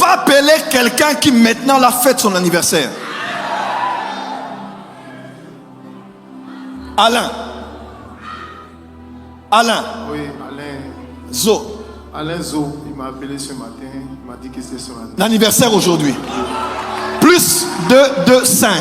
pas appeler quelqu'un qui maintenant la fête son anniversaire. Alain. Alain. Oui, Alain. Zo. Alain Zo, il m'a appelé ce matin. Il m'a dit que c'était son anniversaire. L'anniversaire aujourd'hui. Plus 225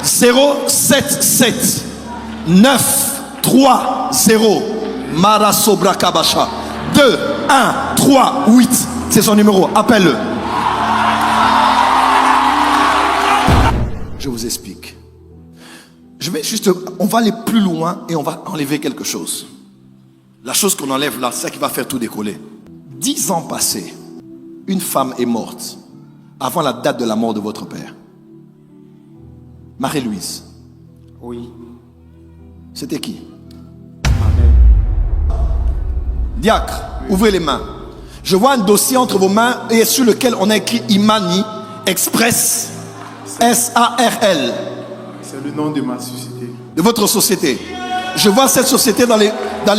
077 930 Marasobra Kabasha 2 1 3 8. C'est son numéro. Appelle-le. Je vous explique. On va aller plus loin et on va enlever quelque chose. La chose qu'on enlève là, c'est ça qui va faire tout décoller. 10 ans passés, une femme est morte avant la date de la mort de votre père. Marie-Louise. Oui. C'était qui? Ma mère. Diacre, ouvrez les mains. Je vois un dossier entre vos mains et sur lequel on a écrit Imani Express SARL. C'est le nom de ma société. De votre société. Je vois cette société dans les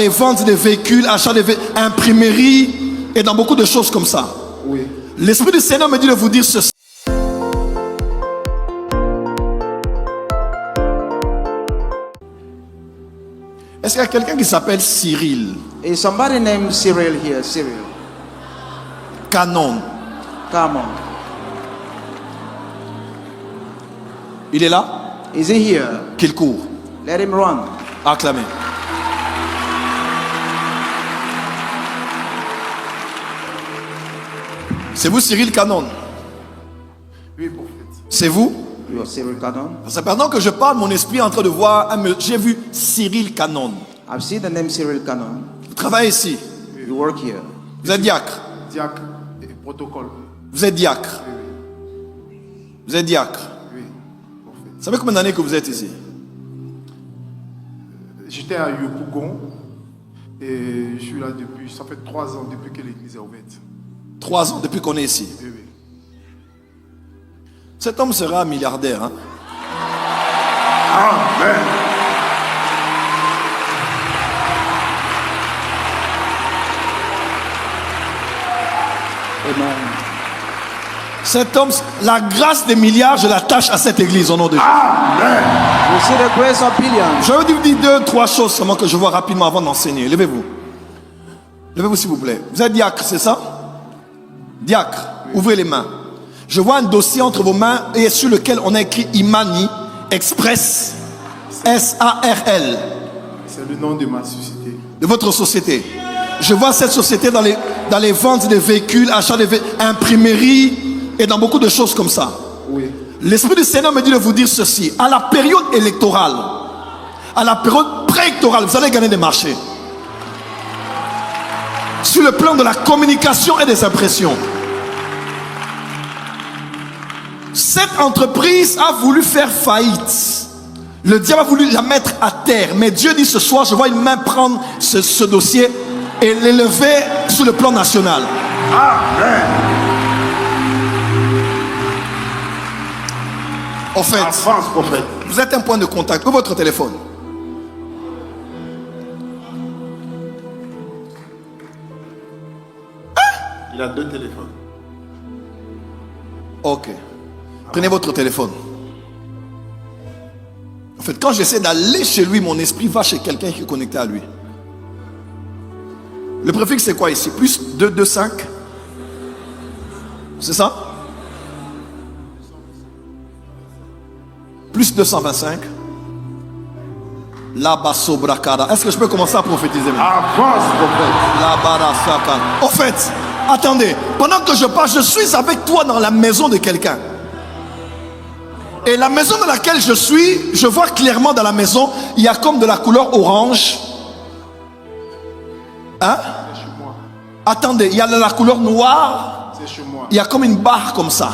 ventes de véhicules, achat de véhicules, imprimerie et dans beaucoup de choses comme ça. Oui. L'Esprit du Seigneur me dit de vous dire ceci. Est-ce qu'il y a quelqu'un qui s'appelle Cyril? Is somebody named Cyril here? Cyril. Canon. Come on. Il est là? Is he here? Qu'il court. Let him run. Acclamez. C'est vous Cyril Canon? Oui, prophète. C'est vous? You are Cyril Cannon. C'est pendant que je parle, mon esprit est en train de voir. J'ai vu Cyril Canon. I've seen the name Cyril Cannon. Vous travaillez ici. You work here. Vous êtes diacre. Diacre et protocole. Vous êtes diacre. Vous êtes diacre. Oui, prophète. Ça fait combien d'années que vous êtes ici? J'étais à Yopougon et je suis là depuis, ça fait 3 ans depuis que l'église est ouverte. 3 ans depuis qu'on est ici. Oui, oui. Cet homme sera milliardaire. Hein? Amen. Amen. Cet homme, la grâce des milliards, je l'attache à cette église au nom de Jésus. Amen. You see the grace of billions. Je vais vous dire 2, 3 choses seulement que je vois rapidement avant d'enseigner. Levez-vous. Levez-vous s'il vous plaît. Vous êtes diacre, c'est ça? Diacre, ouvrez les mains. Je vois un dossier entre vos mains et sur lequel on a écrit Imani Express SARL. C'est le nom de ma société. De votre société. Je vois cette société dans les ventes de véhicules, achat de véhicules, imprimerie et dans beaucoup de choses comme ça. Oui. L'Esprit du Seigneur me dit de vous dire ceci. À la période électorale, à la période préélectorale, vous allez gagner des marchés. Sur le plan de la communication et des impressions. Cette entreprise a voulu faire faillite. Le diable a voulu la mettre à terre. Mais Dieu dit ce soir, je vois une main prendre ce dossier et l'élever sur le plan national. Amen. En fait, En France, prophète. vous êtes un point de contact. Où est votre téléphone? Il a 2 téléphones. Ok. Prenez votre téléphone. En fait, quand j'essaie d'aller chez lui, mon esprit va chez quelqu'un qui est connecté à lui. Le préfixe, c'est quoi ici? Plus 225. C'est ça? Plus 225. Labasobrakara. Est-ce que je peux commencer à prophétiser maintenant? Avance, prophète. Labarasaka. En fait, attendez. Pendant que je parle, je suis avec toi dans la maison de quelqu'un. Et la maison dans laquelle je suis, je vois clairement dans la maison, il y a comme de la couleur orange. Hein? C'est chez moi. Attendez, il y a de la couleur noire. C'est chez moi. Il y a comme une barre comme ça.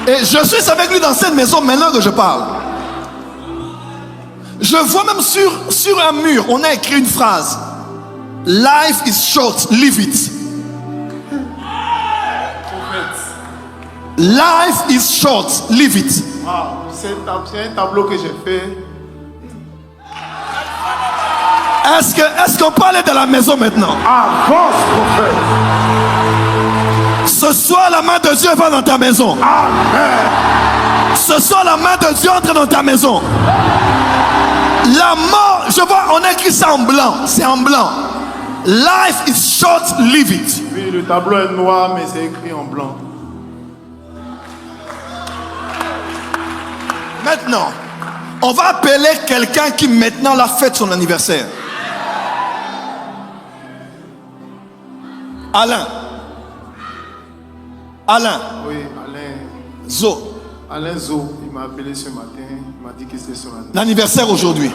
Et je suis avec lui dans cette maison maintenant que je parle. Je vois même sur un mur, on a écrit une phrase. Life is short, live it. Life is short, live it. Wow. C'est un tableau que j'ai fait. Est-ce qu'on peut aller dans la maison maintenant? Avance, prophète. Ce soir, la main de Dieu va dans ta maison. Amen. Ce soir, la main de Dieu entre dans ta maison. La mort, je vois, on a écrit ça en blanc. C'est en blanc. Life is short, live it. Oui, le tableau est noir, mais c'est écrit en blanc. Maintenant, on va appeler quelqu'un qui maintenant la fête son anniversaire. Alain. Alain. Oui, Alain. Zo. Alain Zo, il m'a appelé ce matin. Il m'a dit que c'était son anniversaire. L'anniversaire aujourd'hui.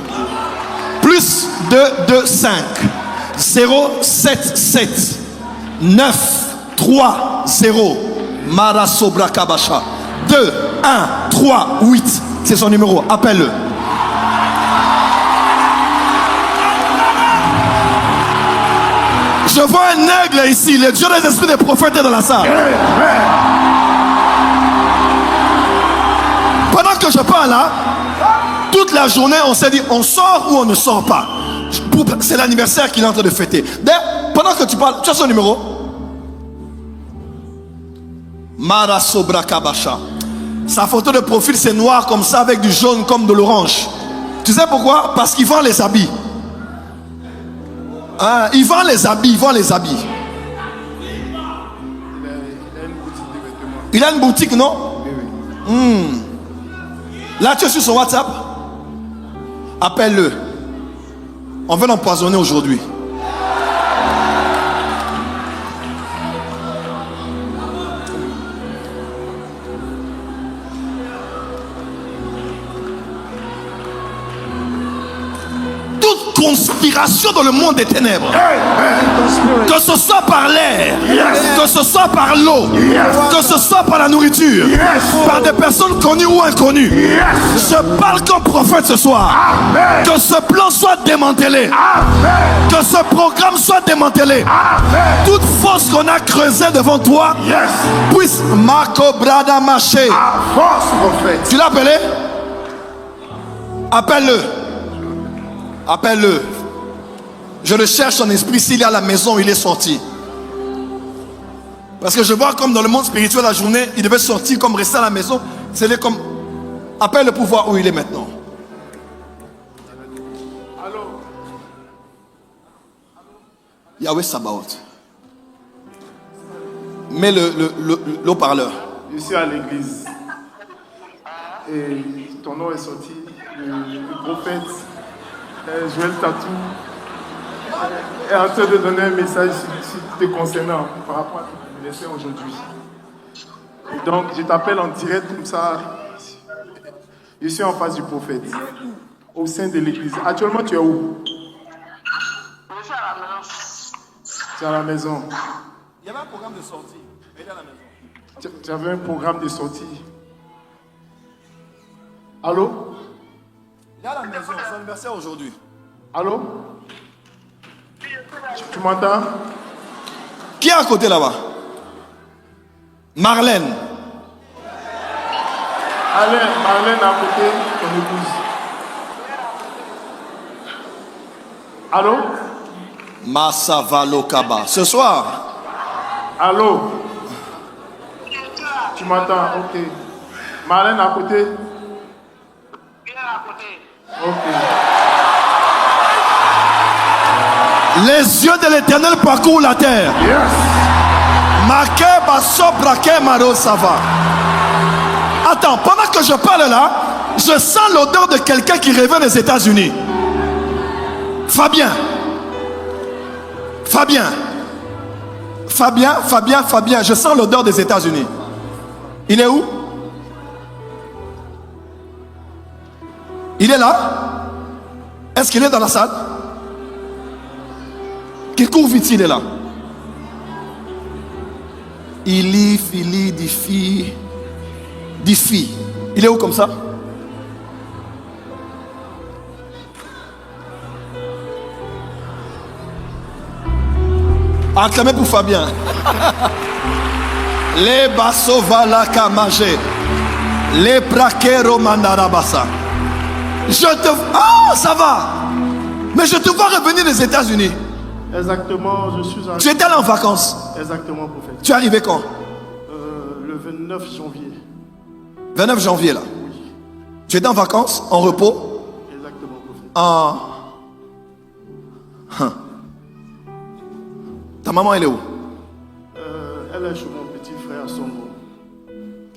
Plus 225 077 930 Marasobra Kabasha 2138. C'est son numéro. Appelle-le. Je vois un aigle ici. Le Dieu des esprits des prophètes est dans la salle. Pendant que je parle là, toute la journée, on s'est dit, on sort ou on ne sort pas. C'est l'anniversaire qu'il est en train de fêter. D'ailleurs, pendant que tu parles, tu as son numéro? Marasobra Kabasha. Sa photo de profil, c'est noir comme ça, avec du jaune comme de l'orange. Tu sais pourquoi? Parce qu'il vend les habits. Hein, il vend les habits, il vend les habits. Il a une boutique, non? Là, tu es sur son WhatsApp? Appelle-le. On veut l'empoisonner aujourd'hui. Toute conspiration dans le monde des ténèbres, que ce soit par l'air, que ce soit par l'eau, que ce soit par la nourriture, par des personnes connues ou inconnues, je parle comme prophète ce soir. Que ce plan soit démantelé, que ce programme soit démantelé. Toute force qu'on a creusée devant toi puisse Makobrada marcher. Avance, prophète. Tu l'as appelé? Appelle-le. Appelle-le. Je le cherche en esprit. S'il est à la maison, il est sorti. Parce que je vois comme dans le monde spirituel la journée, il devait sortir comme rester à la maison. C'est comme... Appelle-le pour voir où il est maintenant. Allô? Yahweh Sabaoth. Mets le haut-parleur. Je suis à l'église. Et ton nom est sorti. Le prophète Joël Tatou est en train de donner un message te concernant par rapport à ton anniversaire aujourd'hui. Et donc, je t'appelle en direct comme ça. Je suis en face du prophète, au sein de l'église. Actuellement, tu es où? Je suis à la maison. Tu es à la maison. Il y avait un programme de sortie. Il est à la maison. Tu avais un programme de sortie. Allô? Il est à la maison. C'est son anniversaire aujourd'hui. Allô? Tu m'entends? Qui est à côté là-bas? Marlène. Marlène à côté, ton épouse. Allô? Massavalo Kaba. Ce soir. Allô? Tu m'entends? Ok. Marlène à côté? Viens à côté. Ok. Les yeux de l'Éternel parcourent la terre. Yes. Attends, pendant que je parle là, je sens l'odeur de quelqu'un qui revient des États-Unis. Fabien, je sens l'odeur des États-Unis. Il est où? Il est là? Est-ce qu'il est dans la salle? Qu'il court vite, il est là. Fili, Diffi. Il est où comme ça? Acclamez pour Fabien. Les Basovala Kamage. Les Prakero Mandarabasa. Je te... Ah, ça va. Mais je te vois revenir des États-Unis. Exactement, je suis Tu arrivé. étais allé en vacances. Exactement, prophète. Tu es arrivé quand? Le 29 janvier. 29 janvier là. Tu étais en vacances, en repos. Exactement, prophète. Ta maman elle est où? Elle est chez mon petit frère Songo.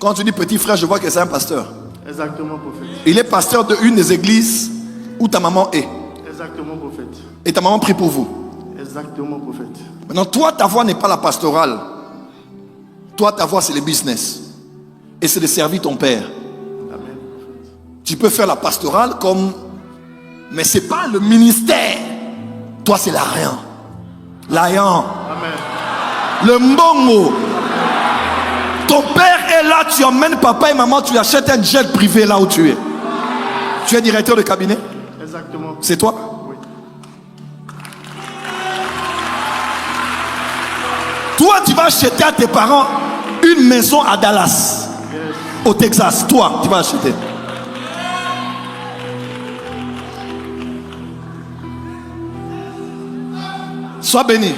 Quand tu dis petit frère, je vois que c'est un pasteur. Exactement, prophète. Il est pasteur de une des églises où ta maman est. Exactement, prophète. Et ta maman prie pour vous. Exactement, prophète. Maintenant, toi, ta voix n'est pas la pastorale. Toi, ta voix, c'est le business. Et c'est de servir ton père. Amen, prophète. Tu peux faire la pastorale comme... Mais ce n'est pas le ministère. Toi, c'est l'argent. L'argent. Amen. Le mbongo. Ton père est là, tu emmènes papa et maman, tu achètes un jet privé là où tu es. Tu es directeur de cabinet? Exactement. C'est toi? Oui. Toi, tu vas acheter à tes parents une maison à Dallas, Yes. au Texas. Toi, tu vas acheter. Sois béni.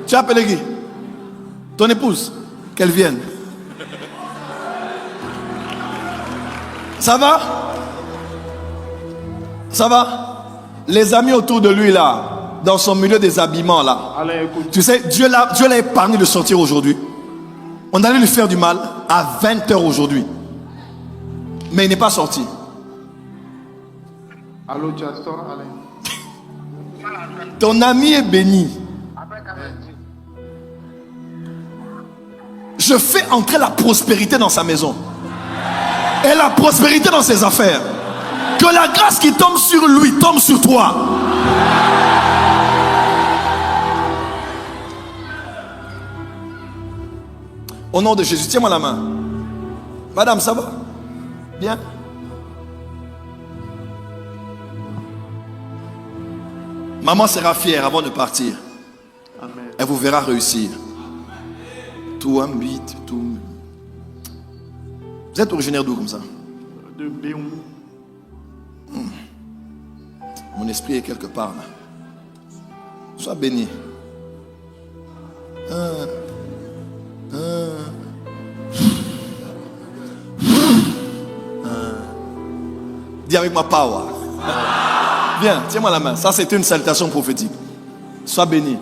Tu as appelé qui? Ton épouse. Qu'elle vienne. Ça va? Ça va? Les amis autour de lui là, dans son milieu des habillements là. Allez, écoute. Tu sais, Dieu l'a épargné de sortir aujourd'hui. On allait lui faire du mal à 20h aujourd'hui. Mais il n'est pas sorti. Allô, Jastor, allez. Ton ami est béni. Je fais entrer la prospérité dans sa maison. Et la prospérité dans ses affaires. Que la grâce qui tombe sur lui tombe sur toi. Au nom de Jésus, tiens-moi la main. Madame, ça va? Bien? Maman sera fière avant de partir. Amen. Elle vous verra réussir. Tout habite, tout. Vous êtes originaire d'où comme ça? De Béon. Mon esprit est quelque part là. Sois béni. Dis avec moi power. Viens, tiens-moi la main. Ça, c'est une salutation prophétique. Sois béni.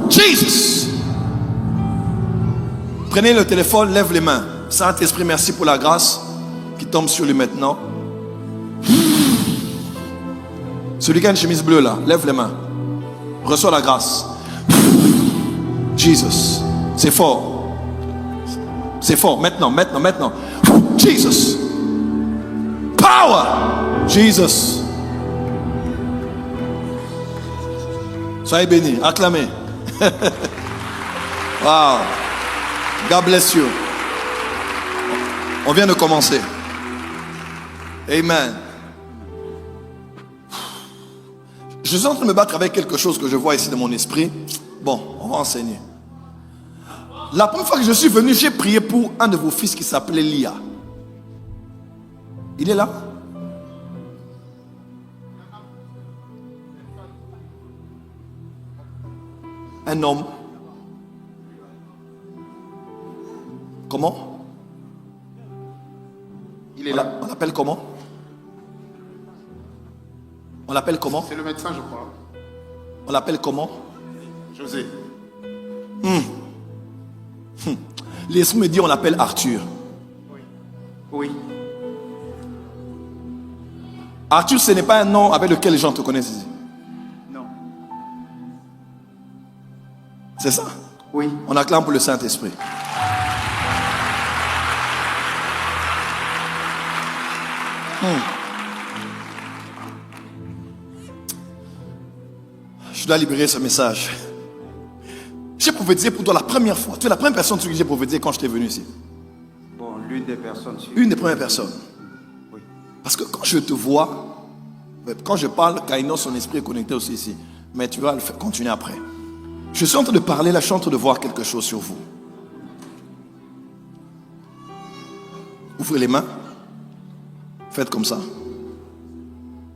Jesus. Prenez le téléphone, lève les mains. Saint-Esprit, merci pour la grâce qui tombe sur lui maintenant. Celui qui a une chemise bleue là, lève les mains. Reçois la grâce. Jesus. C'est fort. C'est fort. Maintenant. Jesus. Power. Jesus. Soyez bénis. Acclamez. Wow. God bless you. On vient de commencer. Amen. Je suis en train de me battre avec quelque chose que je vois ici dans mon esprit. Bon, on va enseigner. La première fois que je suis venu, j'ai prié pour un de vos fils qui s'appelait Lia. Il est là? Un homme. Comment? Il est là. On l'appelle comment? On l'appelle comment? C'est le médecin, je crois. On l'appelle comment? José. L'esprit me dit on l'appelle Arthur. Oui. Arthur, ce n'est pas un nom avec lequel les gens te connaissent ici. Non. C'est ça? Oui. On acclame pour le Saint-Esprit. Je dois libérer ce message. J'ai prophétisé pour toi la première fois. Tu es la première personne sur qui j'ai prophétisé quand je t'ai venu ici. Bon, l'une des personnes. Une des premières personnes. Oui. Parce que quand je te vois, quand je parle, Kaino, son esprit est connecté aussi ici. Mais tu vas le faire, continuer après. Je suis en train de parler, là, je suis en train de voir quelque chose sur vous. Ouvrez les mains. Faites comme ça.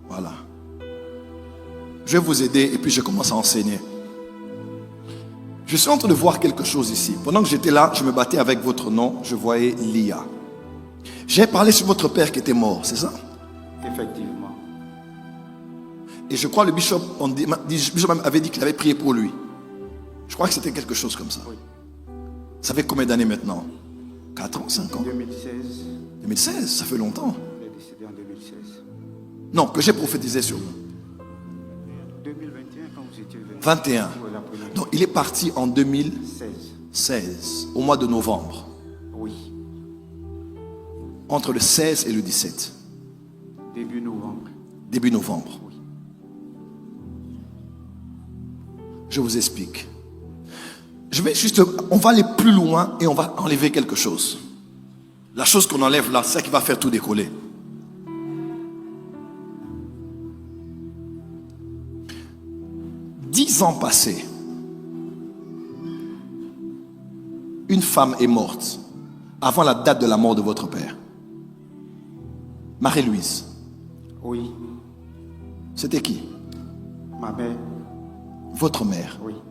Voilà. Je vais vous aider et puis je commence à enseigner. Je suis en train de voir quelque chose ici. Pendant que j'étais là, je me battais avec votre nom. Je voyais Lia. J'ai parlé sur votre père qui était mort, c'est ça? Effectivement. Et je crois que le bishop avait dit qu'il avait prié pour lui. Je crois que c'était quelque chose comme ça. Oui. Ça fait combien d'années maintenant? 4 ans, 5 ans? 2016. 2016, ça fait longtemps. Il est décédé en 2016. Non, que j'ai prophétisé sur vous. 2021, quand vous étiez venu. 21. Oui, la première. Donc il est parti en 2016, 16. au mois de novembre. Oui. Entre le 16 et le 17. Début novembre. Début novembre. Oui. Je vous explique. Je vais juste, on va aller plus loin et on va enlever quelque chose. La chose qu'on enlève là, c'est ça qui va faire tout décoller. « 10 ans passés, une femme est morte avant la date de la mort de votre père. Marie-Louise. Oui. C'était qui? Ma mère. Votre mère. Oui. «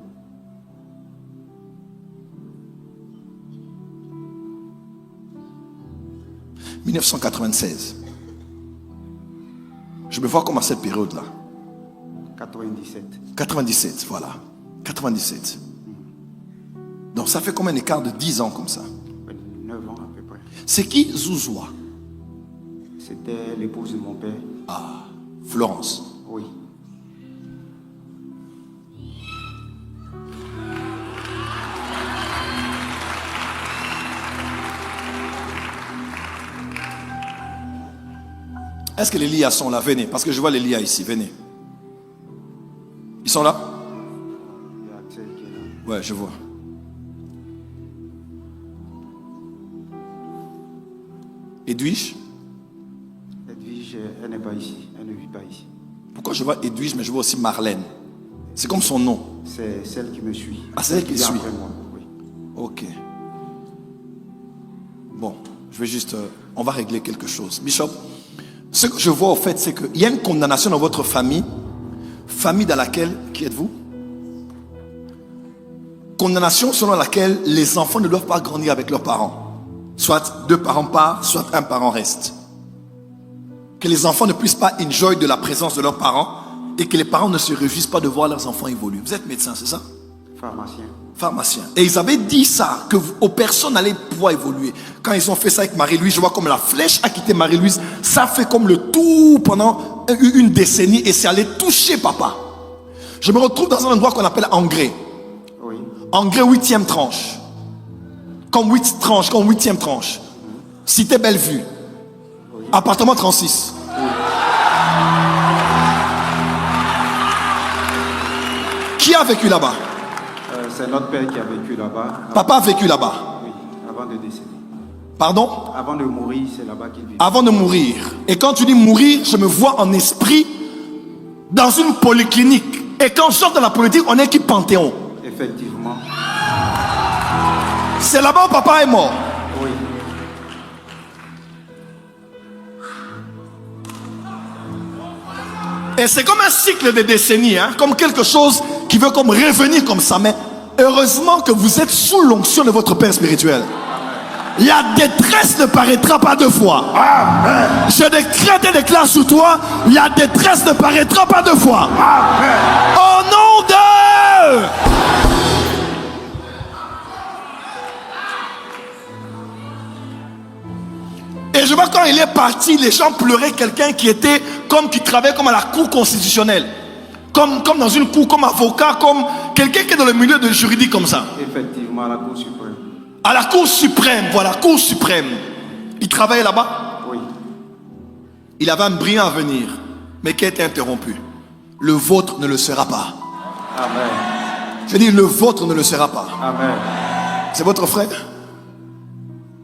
1996. Je me vois comme à cette période-là. 97. 97, voilà. 97. Donc ça fait combien d'écart de 10 ans comme ça? 9 ans à peu près. C'est qui Zouzoua? C'était l'épouse de mon père. Ah, Florence. Oui. Est-ce que les lias sont là? Venez, parce que je vois les lias ici, venez. Ils sont là? Il y a Axel qui est là. Ouais, je vois. Edwige? Edwige, elle n'est pas ici. Elle ne vit pas ici. Pourquoi je vois Edwige, mais je vois aussi Marlène? C'est comme son nom. C'est celle qui me suit. Ah, c'est elle qui vient suit. après moi. Oui. Ok. Bon, je vais juste... on va régler quelque chose. Bishop, ce que je vois au fait, c'est qu'il y a une condamnation dans votre famille. Famille dans laquelle... Qui êtes-vous? Condamnation selon laquelle les enfants ne doivent pas grandir avec leurs parents. Soit 2 parents partent, soit 1 parent reste. Que les enfants ne puissent pas enjoy de la présence de leurs parents et que les parents ne se réjouissent pas de voir leurs enfants évoluer. Vous êtes médecin, c'est ça? Pharmacien. Pharmacien. Et ils avaient dit ça, que aux personnes allaient pouvoir évoluer. Quand ils ont fait ça avec Marie-Louise, je vois comme la flèche a quitté Marie-Louise. Ça fait comme le tour pendant une décennie et c'est allé toucher papa. Je me retrouve dans un endroit qu'on appelle Engrais. Oui. Engrais 8e tranche. Comme 8 tranches, comme 8e tranche. Cité Bellevue. Oui. Appartement 36. Qui a vécu là-bas? C'est notre père qui a vécu là-bas. Papa a vécu là-bas. Oui, avant de décéder. Pardon? Avant de mourir, c'est là-bas qu'il vit. Avant de mourir. Et quand tu dis mourir, je me vois en esprit dans une polyclinique. Et quand je sors de la politique, on est qui Panthéon. Effectivement. C'est là-bas où papa est mort. Oui. Et c'est comme un cycle de décennies, hein, comme quelque chose qui veut comme revenir comme ça. Mais heureusement que vous êtes sous l'onction de votre Père spirituel. La détresse ne paraîtra pas 2 fois. Amen. Je décrète et déclare sur toi, la détresse ne paraîtra pas 2 fois. Amen. Au nom de... Et je vois quand il est parti, les gens pleuraient quelqu'un qui était comme qui travaillait comme à la cour constitutionnelle. Comme dans une cour, comme avocat, comme quelqu'un qui est dans le milieu de juridique comme ça. Effectivement, à la Cour suprême. À la Cour suprême, voilà, Cour suprême. Il travaillait là-bas. Oui. Il avait un brillant avenir, mais qui a été interrompu. Le vôtre ne le sera pas. Amen. Je dis, le vôtre ne le sera pas. Amen. C'est votre frère?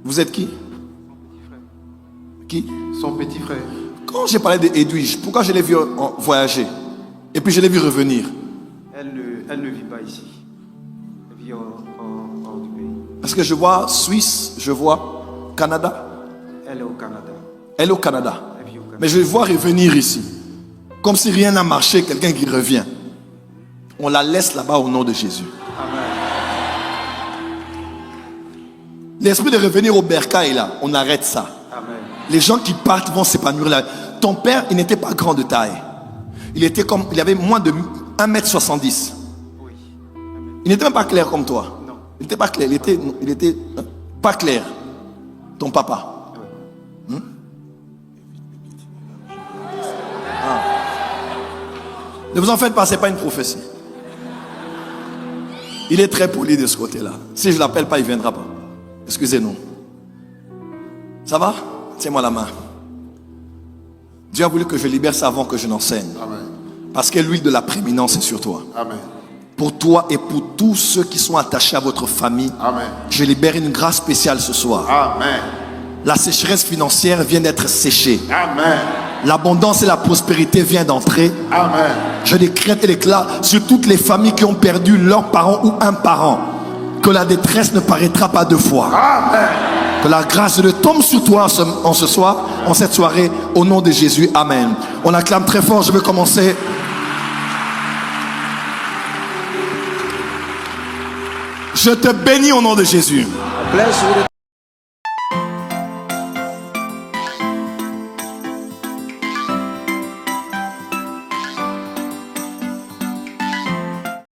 Vous êtes qui? Qui? Son petit frère. Quand j'ai parlé d'Edwige, pourquoi je l'ai vu voyager? Et puis je l'ai vu revenir. Elle ne vit pas ici. Elle vit hors du pays. Parce que je vois Suisse, je vois Canada. Elle est au Canada. Elle est au Canada. Elle vit au Canada. Mais je vais voir revenir ici. Comme si rien n'a marché, quelqu'un qui revient. On la laisse là-bas au nom de Jésus. L'esprit de revenir au bercail là, on arrête ça. Amen. Les gens qui partent vont s'épanouir là. Ton père, il n'était pas grand de taille. Il avait moins de 1m70. Oui. Il n'était même pas clair comme toi. Non. Il n'était pas clair. Il était pas clair. Ton papa. Ne vous en faites pas, ce n'est pas une prophétie. Il est très poli de ce côté-là. Si je ne l'appelle pas, il ne viendra pas. Excusez-nous. Ça va? Tiens-moi la main. Dieu a voulu que je libère ça avant que je n'enseigne. Amen. Parce que l'huile de la prééminence est sur toi. Amen. Pour toi et pour tous ceux qui sont attachés à votre famille, Amen. je libère une grâce spéciale ce soir. Amen. La sécheresse financière vient d'être séchée. Amen. L'abondance et la prospérité viennent d'entrer. Amen. Je décrète et déclare sur toutes les familles qui ont perdu leurs parents ou un parent que la détresse ne paraîtra pas deux fois. Amen. Que la grâce de Dieu tombe sur toi en ce soir, en cette soirée, au nom de Jésus. Amen. On acclame très fort. Je vais commencer. Je te bénis au nom de Jésus. Bless you.